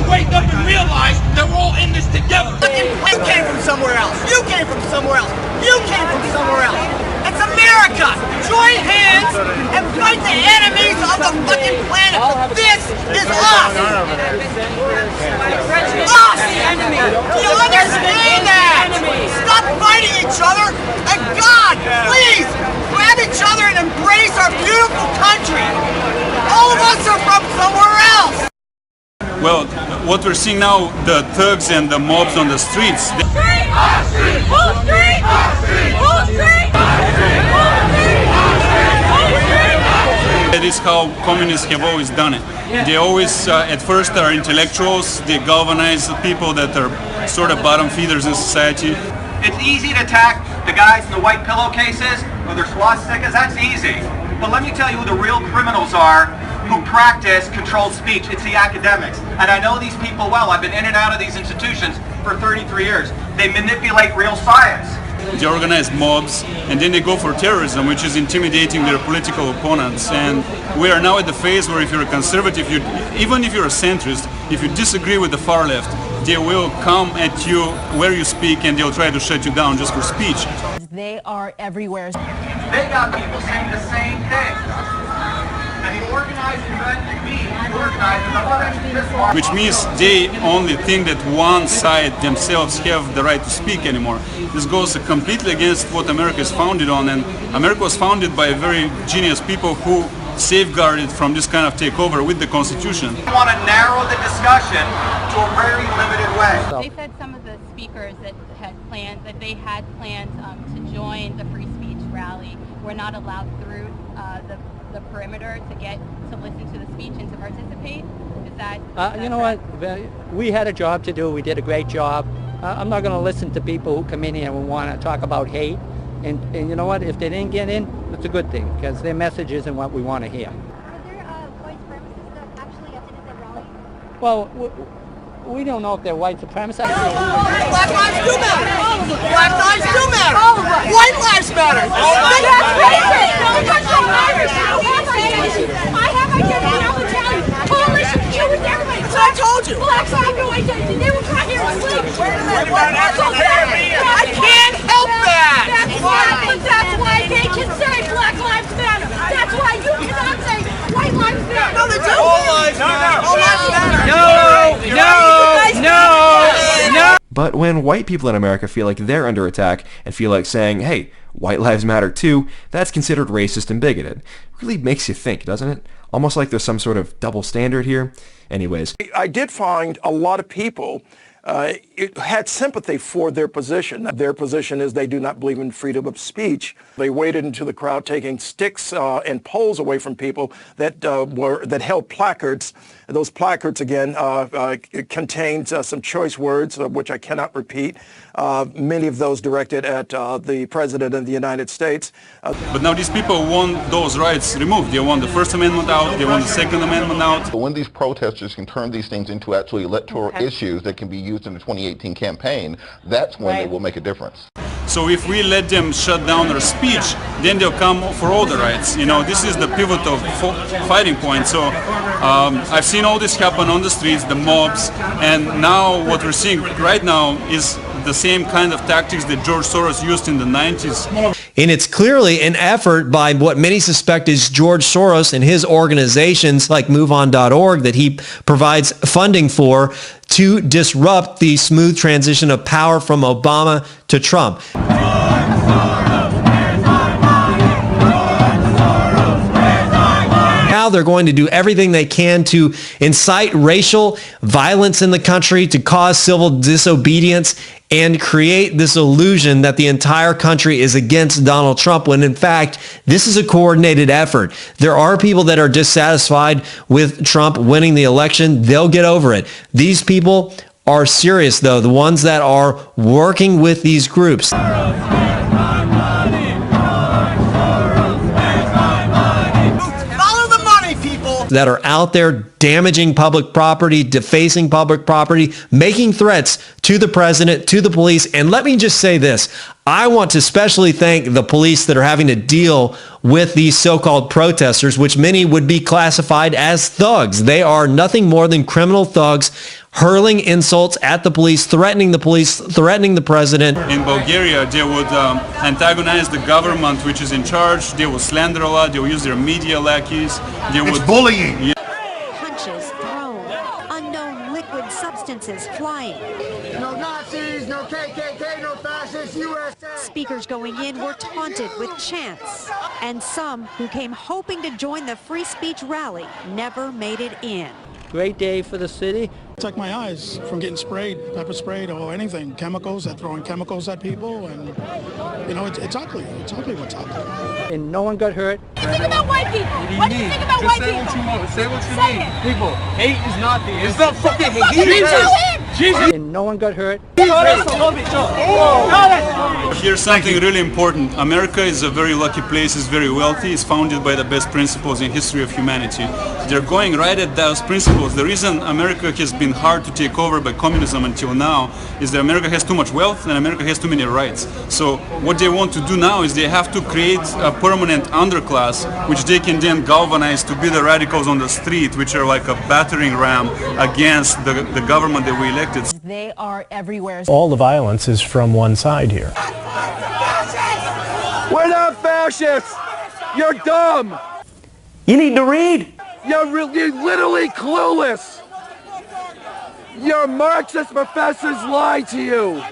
wake up and realize that we're all in this together. You came from somewhere else. You came from somewhere else. You came from somewhere else. It's America. Join hands and fight the enemies of the fucking planet. This is us. Us. Do you understand that? Stop fighting each other. And God, please, grab each other and embrace our beautiful country. All of us are from somewhere else. Well, what we're seeing now, the thugs and the mobs on the streets. That is how communists have always done it. They always, at first, are intellectuals. They galvanize the people that are sort of bottom feeders in society. It's easy to attack the guys in the white pillowcases or their swastikas. That's easy. But let me tell you who the real criminals are who practice controlled speech. It's the academics. And I know these people well. I've been in and out of these institutions for 33 years. They manipulate real science. They organize mobs, and then they go for terrorism, which is intimidating their political opponents. And we are now at the phase where if you're a conservative, even if you're a centrist, if you disagree with the far left, they will come at you where you speak and they'll try to shut you down just for speech. They are everywhere. They got people saying the same thing. And the organizing right to be organized the which means they only think that one side themselves have the right to speak anymore. This goes completely against what America is founded on, and America was founded by very genius people who safeguarded from this kind of takeover with the Constitution. We want to narrow the discussion to a very limited way. They said some of the speakers that they had plans to join the free speech rally were not allowed through the perimeter to listen to the speech and to participate. Is that you know what? We had a job to do. We did a great job. I'm not going to listen to people who come in here and want to talk about hate. And you know what? If they didn't get in, it's a good thing, because their message isn't what we want to hear. Are there white supremacists that actually attended the rally? Well, we don't know if they're white supremacists. Black lives do matter. Black lives do matter. White lives matter. I have identity. I'm Italian. Coalition, Jewish, everybody. So I told you. Blacks have no identity. They were caught here and sleep. I can't help that. That's why they can say Black Lives Matter. That's why you cannot say White Lives Matter. No, they do. All lives matter. All lives matter. No. But when white people in America feel like they're under attack and feel like saying, hey, white lives matter too, that's considered racist and bigoted. It really makes you think, doesn't it? Almost like there's some sort of double standard here. Anyways. I did find a lot of people had sympathy for their position. Their position is they do not believe in freedom of speech. They waded into the crowd taking sticks and poles away from people that held placards. Those placards, again, contained some choice words, which I cannot repeat. Many of those directed at the President of the United States. But now these people want those rights removed. They want the First Amendment out. They want the Second Amendment out. But when these protesters can turn these things into actually electoral issues that can be used in the 2018 campaign, that's when they will make a difference. So if we let them shut down our speech, then they'll come for all the rights. You know, this is the pivotal fighting point. So I've seen all this happen on the streets, the mobs, and now what we're seeing right now is the same kind of tactics that George Soros used in the 90s. And it's clearly an effort by what many suspect is George Soros and his organizations like MoveOn.org that he provides funding for to disrupt the smooth transition of power from Obama to Trump. Now they're going to do everything they can to incite racial violence in the country, to cause civil disobedience, and create this illusion that the entire country is against Donald Trump, when in fact, this is a coordinated effort. There are people that are dissatisfied with Trump winning the election. They'll get over it. These people are serious, though, the ones that are working with these groups. That are out there damaging public property, defacing public property, making threats to the president, to the police. And let me just say this. I want to especially thank the police that are having to deal with these so-called protesters, which many would be classified as thugs. They are nothing more than criminal thugs hurling insults at the police, threatening the president. In Bulgaria, they would antagonize the government which is in charge. They will slander a lot. They will use their media lackeys. It's bullying. Yeah. Punches thrown, unknown liquid substances flying. No Nazis, no KKK, no fascists, USA. Speakers going in were taunted with chants, and some who came hoping to join the free speech rally never made it in. Great day for the city. Protect my eyes from getting sprayed, pepper sprayed, or anything. Chemicals, they're throwing chemicals at people, and you know, it's ugly. It's ugly what's out there. And no one got hurt. What do you think about white people? What do you think about white people? Say what you need. People, hate is not the issue. It's not fucking hate. Jesus! And no one got hurt. Here's something really important. America is a very lucky place. It's very wealthy. It's founded by the best principles in history of humanity. They're going right at those principles. The reason America has been hard to take over by communism until now is that America has too much wealth and America has too many rights. So what they want to do now is they have to create a permanent underclass which they can then galvanize to be the radicals on the street, which are like a battering ram against the government that we elected. They are everywhere. All the violence is from one side here. We're not fascists. You're dumb. You need to read. You're literally clueless. Your Marxist professors lie to you.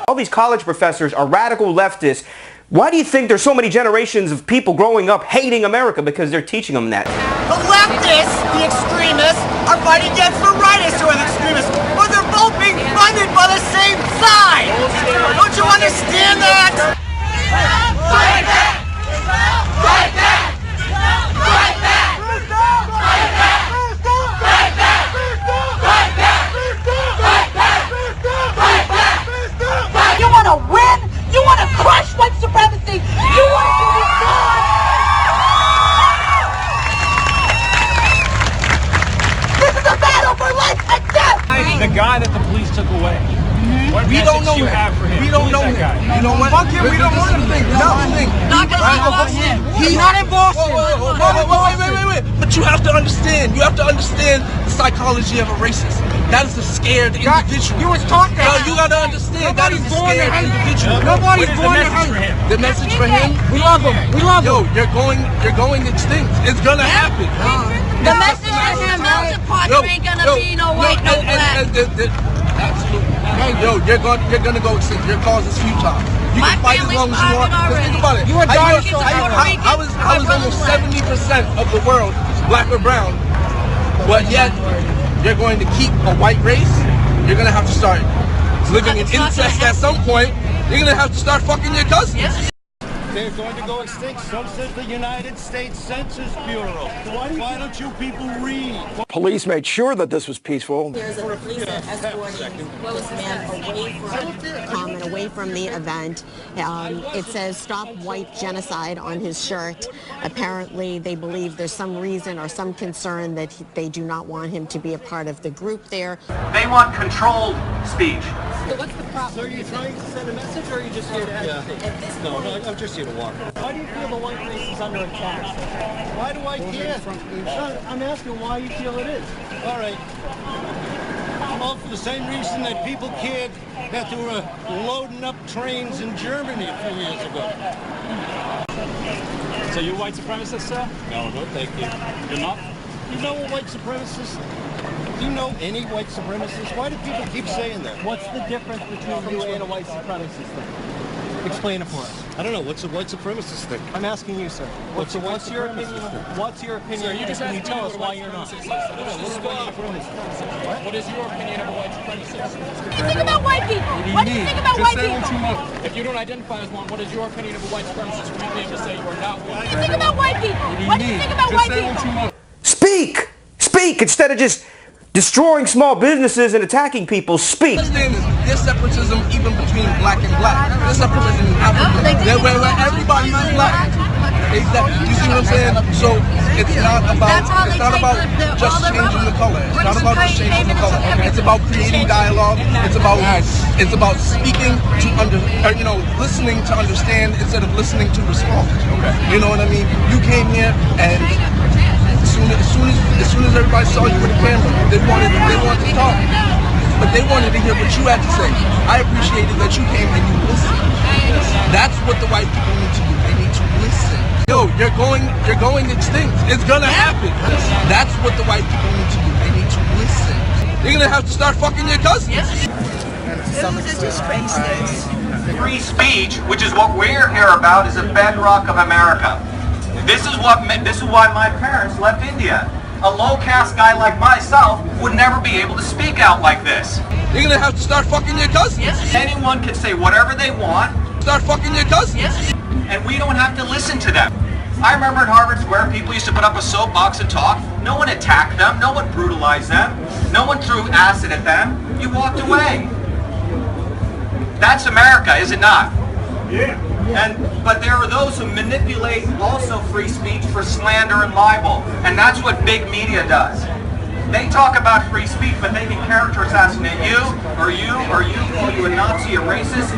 All these college professors are radical leftists. Why do you think there's so many generations of people growing up hating America? Because they're teaching them that. The leftists, the extremists, are fighting against the rightists who are the extremists, but they're both being funded by the same side. Don't you understand that? Fight back! Fight back! Fight back! You want to win? You want to crush white supremacy? You want to be gone? This is a battle for life and death! The guy that the police took away. What We don't know you him. have for him? We don't know him. You know what? Fuck him. We don't want him. Not involved. He's not involved. Wait. But you have to understand. You have to understand the psychology of a racist. That is a scared individual. You was taught that. No, you gotta understand. That is a scared individual. Nobody's born to hate. The message for him. We love him. We love him. Yo, you're going extinct. It's gonna happen. The message for him, Melted Pot, there ain't gonna be no white, no black. Absolutely. Yo, you're gonna go extinct. Your cause is futile. You can fight as long as you want. Because think about it. I was almost 70% of the world black or brown, but yet you're going to keep a white race. You're gonna have to start living in incest at some point. You're gonna have to start fucking your cousins. They're going to go extinct. So says the United States Census Bureau. Why don't you people read? Police made sure that this was peaceful. There's a police escorting close men away from the event. It says "Stop White Genocide" on his shirt. Apparently, they believe there's some reason or some concern that they do not want him to be a part of the group there. They want controlled speech. So what's the problem? So are you trying to send a message, or are you just here to agitate? No, I'm just here to walk. Why do you feel the white race is under attack? Why do I care? I'm asking why you feel it is. All right. Well, for the same reason that people cared that they were loading up trains in Germany a few years ago. So you're white supremacist, sir? No, thank you. You're not? You know a white supremacist? Do you know any white supremacists? Why do people keep saying that? What's the difference between you and a white supremacist thing? Explain it for us. I don't know. What's a white supremacist thing? I'm asking you, sir. What's your opinion? What's your opinion? Sir, you just can you tell us why you're not? What is your opinion of a white supremacist? What do you think about white people? What do you think about white people? If you don't identify as one, what is your opinion of a white supremacist? For me to be able to say you are not one. What do you think about white people? What do you think about white people? Speak! Speak instead of just destroying small businesses and attacking people. Speak. There's separatism even between black and black. There's separatism in Africa. Where everybody's black. You see what I'm saying? So It's not about just changing the color. It's not about just changing the color. It's about creating dialogue. It's about speaking to listening to understand instead of listening to respond. You know what I mean? You came here and as soon as everybody saw you with a camera, they wanted to talk. But they wanted to hear what you had to say. I appreciated that you came and you listened. That's what the white people need to do. They need to listen. Yo, you're going extinct. It's gonna happen. That's what the white people need to do. They need to listen. You're gonna have to start fucking your cousins. Free speech, which is what we're here about, is a bedrock of America. This is why my parents left India. A low-caste guy like myself would never be able to speak out like this. You're gonna have to start fucking your cousins. Anyone can say whatever they want. Start fucking your cousins. And we don't have to listen to them. I remember in Harvard Square, people used to put up a soapbox and talk. No one attacked them. No one brutalized them. No one threw acid at them. You walked away. That's America, is it not? Yeah. But there are those who manipulate also free speech for slander and libel, and that's what big media does. They talk about free speech, but they can character assassinate you, call you a Nazi, a racist.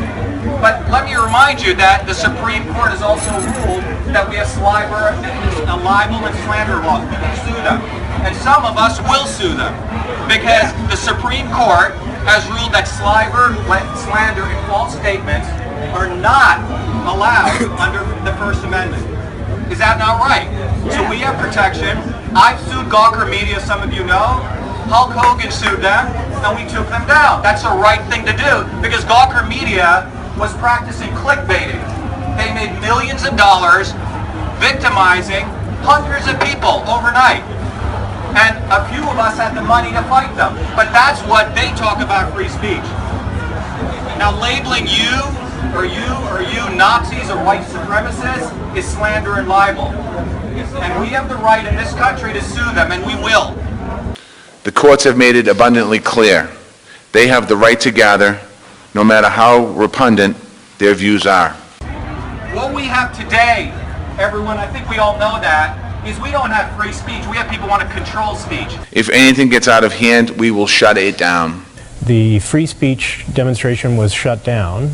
But let me remind you that the Supreme Court has also ruled that we have a libel and slander laws. We can sue them, and some of us will sue them, because the Supreme Court has ruled that slander, and false statements are not allowed under the First Amendment. Is that not right? So we have protection. I've sued Gawker Media, some of you know. Hulk Hogan sued them, and we took them down. That's the right thing to do, because Gawker Media was practicing clickbaiting. They made millions of dollars victimizing hundreds of people overnight. And a few of us had the money to fight them. But that's what they talk about free speech. Now labeling you Nazis or white supremacists is slander and libel. And we have the right in this country to sue them, and we will. The courts have made it abundantly clear. They have the right to gather, no matter how repugnant their views are. What we have today, everyone, I think we all know that, is we don't have free speech. We have people who want to control speech. If anything gets out of hand, we will shut it down. The free speech demonstration was shut down.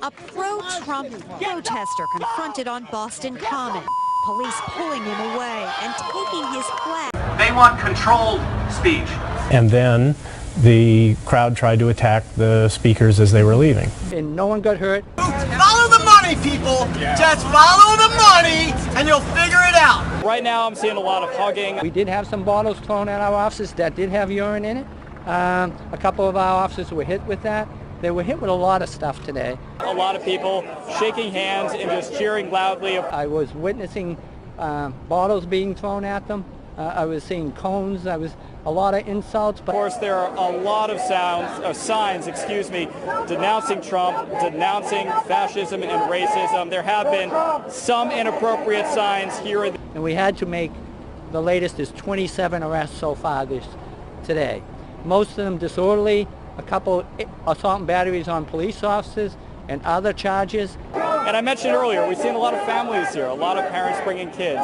A pro-Trump protester confronted on Boston Common. Police pulling him away and taking his flag. They want controlled speech. And then the crowd tried to attack the speakers as they were leaving. And no one got hurt. Follow the money, people. Just follow the money, and you'll figure it out. Right now, I'm seeing a lot of hugging. We did have some bottles thrown at our offices that did have urine in it. A couple of our officers were hit with that. They were hit with a lot of stuff today. A lot of people shaking hands and just cheering loudly. I was witnessing bottles being thrown at them. I was seeing cones. There was a lot of insults. But of course, there are a lot of signs, denouncing Trump, denouncing fascism and racism. There have been some inappropriate signs here. And we had to make, the latest is 27 arrests so far today. Most of them disorderly, a couple assault and batteries on police officers, and other charges. And I mentioned earlier, we've seen a lot of families here, a lot of parents bringing kids.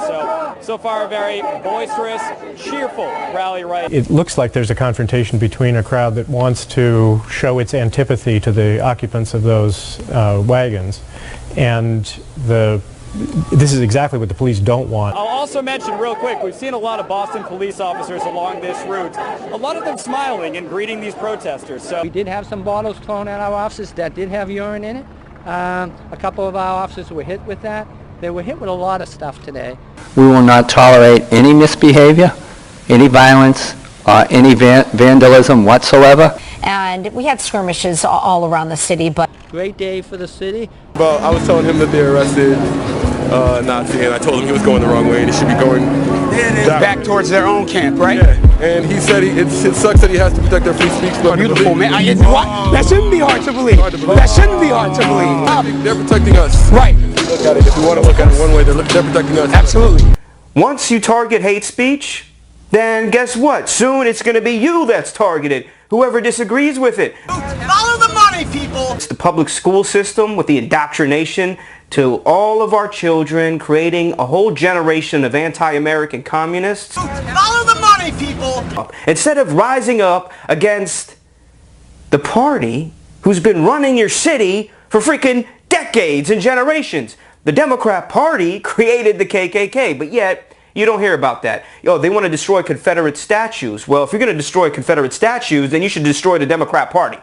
So far, a very boisterous, cheerful rally, right? It looks like there's a confrontation between a crowd that wants to show its antipathy to the occupants of those wagons, and this is exactly what the police don't want. I'll also mention real quick, we've seen a lot of Boston police officers along this route, a lot of them smiling and greeting these protesters. So we did have some bottles thrown at our offices that did have urine in it. A couple of our officers were hit with that. They were hit with a lot of stuff today. We will not tolerate any misbehavior, any violence, any vandalism whatsoever. And we had skirmishes all around the city, but great day for the city. Well, I was telling him that they arrested Nazi, and I told him he was going the wrong way, and he should be going back towards their own camp, right? Yeah, and he said it sucks that he has to protect their free speech. But beautiful, man. That shouldn't be hard to believe. That shouldn't be hard to believe. They're protecting us. Right. Look at it. If you want to look at it one way, they're protecting us. Absolutely. Once you target hate speech, then guess what? Soon it's going to be you that's targeted. Whoever disagrees with it. Follow the money, people. It's the public school system with the indoctrination to all of our children, creating a whole generation of anti-American communists. Follow the money, people! Instead of rising up against the party who's been running your city for freaking decades and generations. The Democrat Party created the KKK, but yet you don't hear about that. Yo, they want to destroy Confederate statues. Well, if you're going to destroy Confederate statues, then you should destroy the Democrat Party,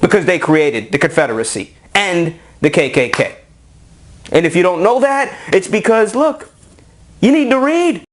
because they created the Confederacy and the KKK. And if you don't know that, it's because, look, you need to read.